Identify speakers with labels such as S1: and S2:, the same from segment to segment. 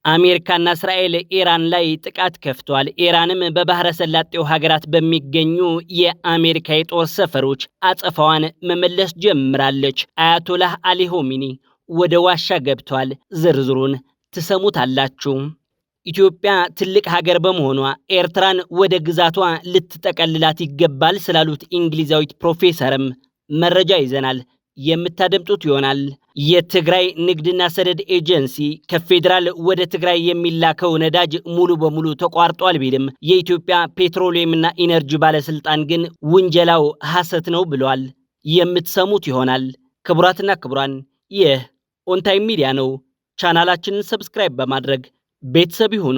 S1: አሜሪካና እስራኤል ኢራን ላይ ጥቃት ከፍተዋል። ኢራንም በባህረ ሰላጤው ሀገራት በሚገኙ የአሜሪካ የጦር ሰፈሮች አጸፋዋን መመለስ ጀምራለች። አያቶላህ አሊ ሆሚኒ ወደ ዋሻ ገብተዋል። ዝርዝሩን ትሰሙታላችሁ። ኢትዮጵያ ትልቅ ሀገር በመሆኗ ኤርትራን ወደ ግዛቷ ልትጠቀልላት ይገባል ስላሉት እንግሊዛዊት ፕሮፌሰርም መረጃ ይዘናል። የምታደምጡት ይሆናል። የትግራይ ንግድና ሰነድ ኤጀንሲ ከፌዴራል ወደ ትግራይ የሚላከው ነዳጅ ሙሉ በሙሉ ተቋርጧል ቢልም የኢትዮጵያ ፔትሮሊየምና ኢነርጂ ባለስልጣን ግን ውንጀላው ሐሰት ነው ብሏል። የምትሰሙት ይሆናል። ክቡራትና ክቡራን፣ ይህ ኦንታይም ሚዲያ ነው። ቻናላችንን ሰብስክራይብ በማድረግ ቤተሰብ ይሁኑ።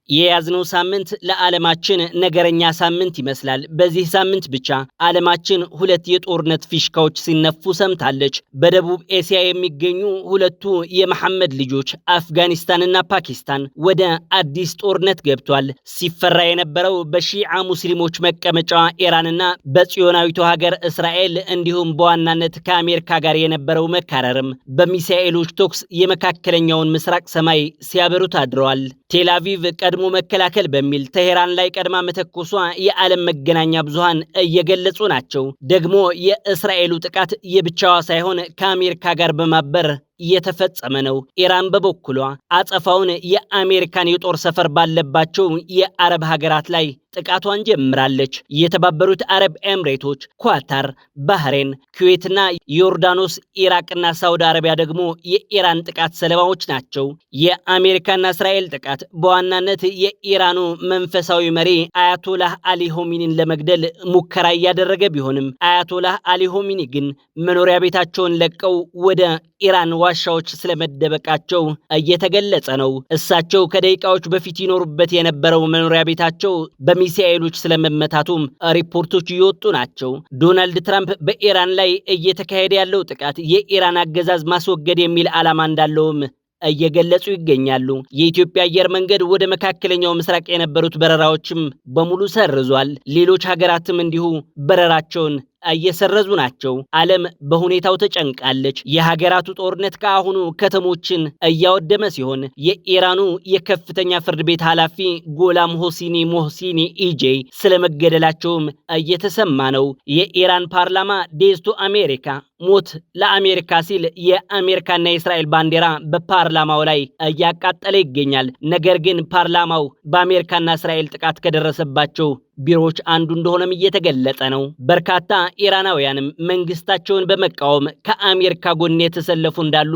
S1: የያዝነው ሳምንት ለዓለማችን ነገረኛ ሳምንት ይመስላል። በዚህ ሳምንት ብቻ ዓለማችን ሁለት የጦርነት ፊሽካዎች ሲነፉ ሰምታለች። በደቡብ ኤስያ የሚገኙ ሁለቱ የመሐመድ ልጆች አፍጋኒስታንና ፓኪስታን ወደ አዲስ ጦርነት ገብቷል። ሲፈራ የነበረው በሺዓ ሙስሊሞች መቀመጫ ኢራንና በጽዮናዊቱ ሀገር እስራኤል እንዲሁም በዋናነት ከአሜሪካ ጋር የነበረው መካረርም በሚሳኤሎች ተኩስ የመካከለኛውን ምስራቅ ሰማይ ሲያበሩት አድረዋል። ቴልአቪቭ ቀድሞ መከላከል በሚል ተሄራን ላይ ቀድማ መተኮሷ የዓለም መገናኛ ብዙሃን እየገለጹ ናቸው። ደግሞ የእስራኤሉ ጥቃት የብቻዋ ሳይሆን ከአሜሪካ ጋር በማበር የተፈጸመ ነው። ኢራን በበኩሏ አጸፋውን የአሜሪካን የጦር ሰፈር ባለባቸው የአረብ ሀገራት ላይ ጥቃቷን ጀምራለች። የተባበሩት አረብ ኤምሬቶች፣ ኳታር፣ ባህሬን፣ ኩዌትና ዮርዳኖስ፣ ኢራቅና ሳውዲ አረቢያ ደግሞ የኢራን ጥቃት ሰለባዎች ናቸው። የአሜሪካና እስራኤል ጥቃት በዋናነት የኢራኑ መንፈሳዊ መሪ አያቶላህ አሊ ሆሚኒን ለመግደል ሙከራ እያደረገ ቢሆንም አያቶላህ አሊ ሆሚኒ ግን መኖሪያ ቤታቸውን ለቀው ወደ ኢራን ዋሻዎች ስለመደበቃቸው እየተገለጸ ነው። እሳቸው ከደቂቃዎች በፊት ይኖሩበት የነበረው መኖሪያ ቤታቸው በሚሳኤሎች ስለመመታቱም ሪፖርቶች እየወጡ ናቸው። ዶናልድ ትራምፕ በኢራን ላይ እየተካሄደ ያለው ጥቃት የኢራን አገዛዝ ማስወገድ የሚል ዓላማ እንዳለውም እየገለጹ ይገኛሉ። የኢትዮጵያ አየር መንገድ ወደ መካከለኛው ምስራቅ የነበሩት በረራዎችም በሙሉ ሰርዟል። ሌሎች ሀገራትም እንዲሁ በረራቸውን እየሰረዙ ናቸው። ዓለም በሁኔታው ተጨንቃለች። የሀገራቱ ጦርነት ከአሁኑ ከተሞችን እያወደመ ሲሆን የኢራኑ የከፍተኛ ፍርድ ቤት ኃላፊ ጎላም ሆሲኒ ሞህሲኒ ኢጄ ስለመገደላቸውም እየተሰማ ነው። የኢራን ፓርላማ ዴዝቶ አሜሪካ ሞት ለአሜሪካ ሲል የአሜሪካና የእስራኤል ባንዲራ በፓርላማው ላይ እያቃጠለ ይገኛል። ነገር ግን ፓርላማው በአሜሪካና እስራኤል ጥቃት ከደረሰባቸው ቢሮዎች አንዱ እንደሆነም እየተገለጸ ነው። በርካታ ኢራናውያንም መንግስታቸውን በመቃወም ከአሜሪካ ጎን የተሰለፉ እንዳሉ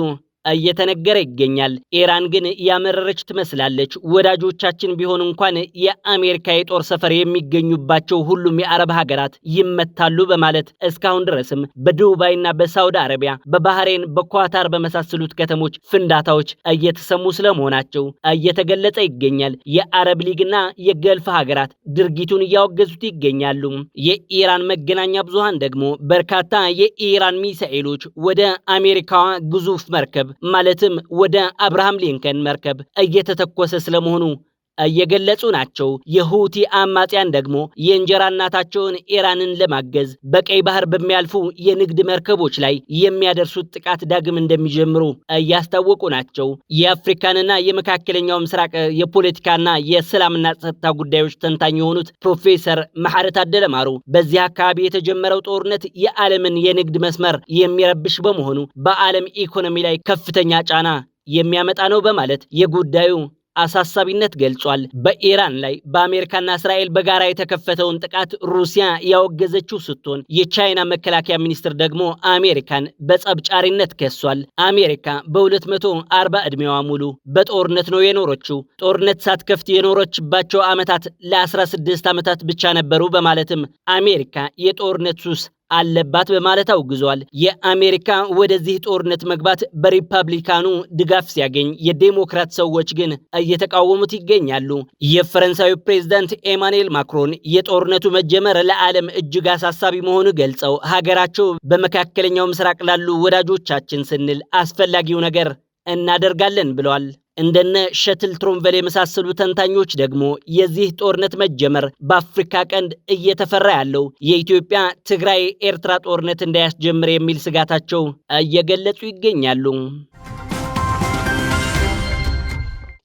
S1: እየተነገረ ይገኛል። ኢራን ግን ያመረረች ትመስላለች። ወዳጆቻችን ቢሆን እንኳን የአሜሪካ የጦር ሰፈር የሚገኙባቸው ሁሉም የአረብ ሀገራት ይመታሉ በማለት እስካሁን ድረስም በዱባይና በሳውዲ አረቢያ፣ በባህሬን፣ በኳታር በመሳሰሉት ከተሞች ፍንዳታዎች እየተሰሙ ስለመሆናቸው እየተገለጸ ይገኛል። የአረብ ሊግና የገልፍ ሀገራት ድርጊቱን እያወገዙት ይገኛሉ። የኢራን መገናኛ ብዙሃን ደግሞ በርካታ የኢራን ሚሳኤሎች ወደ አሜሪካዋ ግዙፍ መርከብ ማለትም ወደ አብርሃም ሊንከን መርከብ እየተተኮሰ ስለመሆኑ እየገለጹ ናቸው። የሁቲ አማጽያን ደግሞ የእንጀራ እናታቸውን ኢራንን ለማገዝ በቀይ ባህር በሚያልፉ የንግድ መርከቦች ላይ የሚያደርሱት ጥቃት ዳግም እንደሚጀምሩ እያስታወቁ ናቸው። የአፍሪካንና የመካከለኛው ምስራቅ የፖለቲካና የሰላምና ጸጥታ ጉዳዮች ተንታኝ የሆኑት ፕሮፌሰር መሐረት አደለማሩ በዚህ አካባቢ የተጀመረው ጦርነት የዓለምን የንግድ መስመር የሚረብሽ በመሆኑ በዓለም ኢኮኖሚ ላይ ከፍተኛ ጫና የሚያመጣ ነው በማለት የጉዳዩ አሳሳቢነት ገልጿል። በኢራን ላይ በአሜሪካና እስራኤል በጋራ የተከፈተውን ጥቃት ሩሲያ ያወገዘችው ስትሆን የቻይና መከላከያ ሚኒስትር ደግሞ አሜሪካን በጸብጫሪነት ከሷል። አሜሪካ በ240 ዕድሜዋ ሙሉ በጦርነት ነው የኖረችው። ጦርነት ሳትከፍት የኖረችባቸው ዓመታት ለ16 ዓመታት ብቻ ነበሩ በማለትም አሜሪካ የጦርነት ሱስ አለባት በማለት አውግዟል። የአሜሪካ ወደዚህ ጦርነት መግባት በሪፐብሊካኑ ድጋፍ ሲያገኝ የዴሞክራት ሰዎች ግን እየተቃወሙት ይገኛሉ። የፈረንሳዩ ፕሬዝዳንት ኤማኑኤል ማክሮን የጦርነቱ መጀመር ለዓለም እጅግ አሳሳቢ መሆኑ ገልጸው ሀገራቸው በመካከለኛው ምስራቅ ላሉ ወዳጆቻችን ስንል አስፈላጊው ነገር እናደርጋለን ብለዋል። እንደነ ሸትል ትሮምቨል የመሳሰሉ ተንታኞች ደግሞ የዚህ ጦርነት መጀመር በአፍሪካ ቀንድ እየተፈራ ያለው የኢትዮጵያ ትግራይ ኤርትራ ጦርነት እንዳያስጀምር የሚል ስጋታቸው እየገለጹ ይገኛሉ።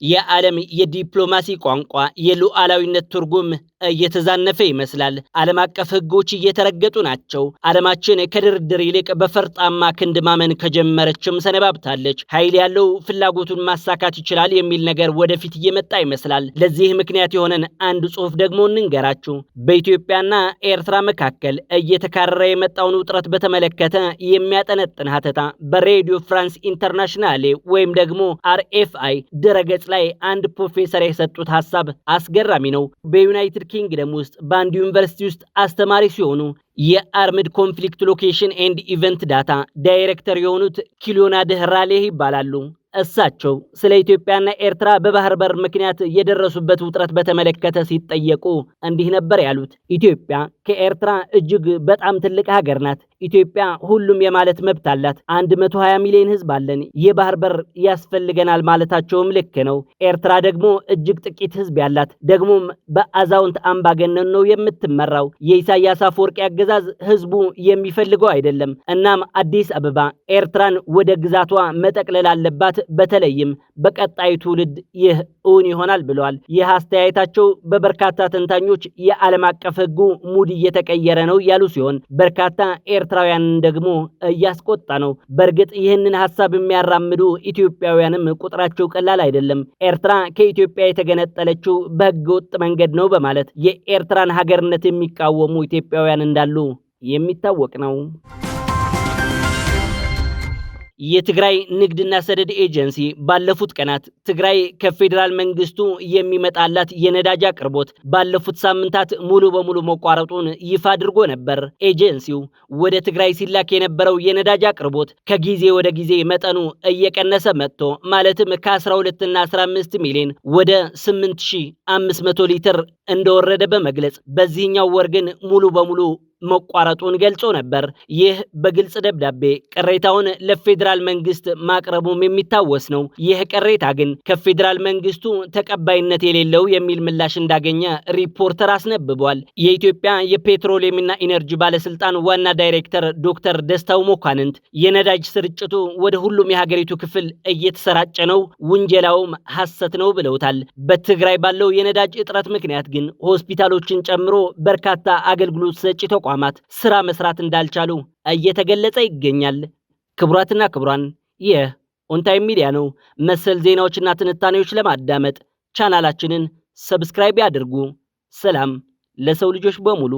S1: የዓለም የዲፕሎማሲ ቋንቋ የሉዓላዊነት ትርጉም እየተዛነፈ ይመስላል። ዓለም አቀፍ ሕጎች እየተረገጡ ናቸው። ዓለማችን ከድርድር ይልቅ በፈርጣማ ክንድ ማመን ከጀመረችም ሰነባብታለች። ኃይል ያለው ፍላጎቱን ማሳካት ይችላል የሚል ነገር ወደፊት እየመጣ ይመስላል። ለዚህ ምክንያት የሆነን አንድ ጽሑፍ ደግሞ እንንገራችሁ። በኢትዮጵያና ኤርትራ መካከል እየተካረረ የመጣውን ውጥረት በተመለከተ የሚያጠነጥን ሀተታ በሬዲዮ ፍራንስ ኢንተርናሽናል ወይም ደግሞ RFI ድረገጽ ላይ አንድ ፕሮፌሰር የሰጡት ሐሳብ አስገራሚ ነው። በዩናይትድ ኪንግደም ውስጥ በአንድ ዩኒቨርሲቲ ውስጥ አስተማሪ ሲሆኑ የአርምድ ኮንፍሊክት ሎኬሽን ኤንድ ኢቨንት ዳታ ዳይሬክተር የሆኑት ኪሎና ደህራሌህ ይባላሉ። እሳቸው ስለ ኢትዮጵያና ኤርትራ በባህር በር ምክንያት የደረሱበት ውጥረት በተመለከተ ሲጠየቁ እንዲህ ነበር ያሉት። ኢትዮጵያ ከኤርትራ እጅግ በጣም ትልቅ ሀገር ናት። ኢትዮጵያ ሁሉም የማለት መብት አላት። 120 ሚሊዮን ሕዝብ አለን። የባህር በር ያስፈልገናል ማለታቸውም ልክ ነው። ኤርትራ ደግሞ እጅግ ጥቂት ሕዝብ ያላት፣ ደግሞም በአዛውንት አምባገነን ነው የምትመራው። የኢሳያስ አፈወርቂ አገዛዝ ሕዝቡ የሚፈልገው አይደለም። እናም አዲስ አበባ ኤርትራን ወደ ግዛቷ መጠቅለል አለባት። በተለይም በቀጣይ ትውልድ ይህ እውን ይሆናል ብለዋል። ይህ አስተያየታቸው በበርካታ ተንታኞች የዓለም አቀፍ ሕጉ ሙድ እየተቀየረ ነው ያሉ ሲሆን በርካታ ኤርትራውያንን ደግሞ እያስቆጣ ነው። በእርግጥ ይህንን ሐሳብ የሚያራምዱ ኢትዮጵያውያንም ቁጥራቸው ቀላል አይደለም። ኤርትራ ከኢትዮጵያ የተገነጠለችው በሕገ ወጥ መንገድ ነው በማለት የኤርትራን ሀገርነት የሚቃወሙ ኢትዮጵያውያን እንዳሉ የሚታወቅ ነው። የትግራይ ንግድና ሰደድ ኤጀንሲ ባለፉት ቀናት ትግራይ ከፌዴራል መንግስቱ የሚመጣላት የነዳጅ አቅርቦት ባለፉት ሳምንታት ሙሉ በሙሉ መቋረጡን ይፋ አድርጎ ነበር። ኤጀንሲው ወደ ትግራይ ሲላክ የነበረው የነዳጅ አቅርቦት ከጊዜ ወደ ጊዜ መጠኑ እየቀነሰ መጥቶ ማለትም ከ12 እና 15 ሚሊዮን ወደ 8500 ሊትር እንደወረደ በመግለጽ በዚህኛው ወር ግን ሙሉ በሙሉ መቋረጡን ገልጾ ነበር። ይህ በግልጽ ደብዳቤ ቅሬታውን ለፌዴራል መንግስት ማቅረቡም የሚታወስ ነው። ይህ ቅሬታ ግን ከፌዴራል መንግስቱ ተቀባይነት የሌለው የሚል ምላሽ እንዳገኘ ሪፖርተር አስነብቧል። የኢትዮጵያ የፔትሮሊየምና ኢነርጂ ባለስልጣን ዋና ዳይሬክተር ዶክተር ደስታው ሞካንንት የነዳጅ ስርጭቱ ወደ ሁሉም የሀገሪቱ ክፍል እየተሰራጨ ነው፣ ውንጀላውም ሐሰት ነው ብለውታል። በትግራይ ባለው የነዳጅ እጥረት ምክንያት ግን ሆስፒታሎችን ጨምሮ በርካታ አገልግሎት ሰጪ ተቋማት ስራ መስራት እንዳልቻሉ እየተገለጸ ይገኛል። ክቡራትና ክቡራን ይህ ኦንታይም ሚዲያ ነው። መሰል ዜናዎችና ትንታኔዎች ለማዳመጥ ቻናላችንን ሰብስክራይብ ያድርጉ። ሰላም ለሰው ልጆች በሙሉ።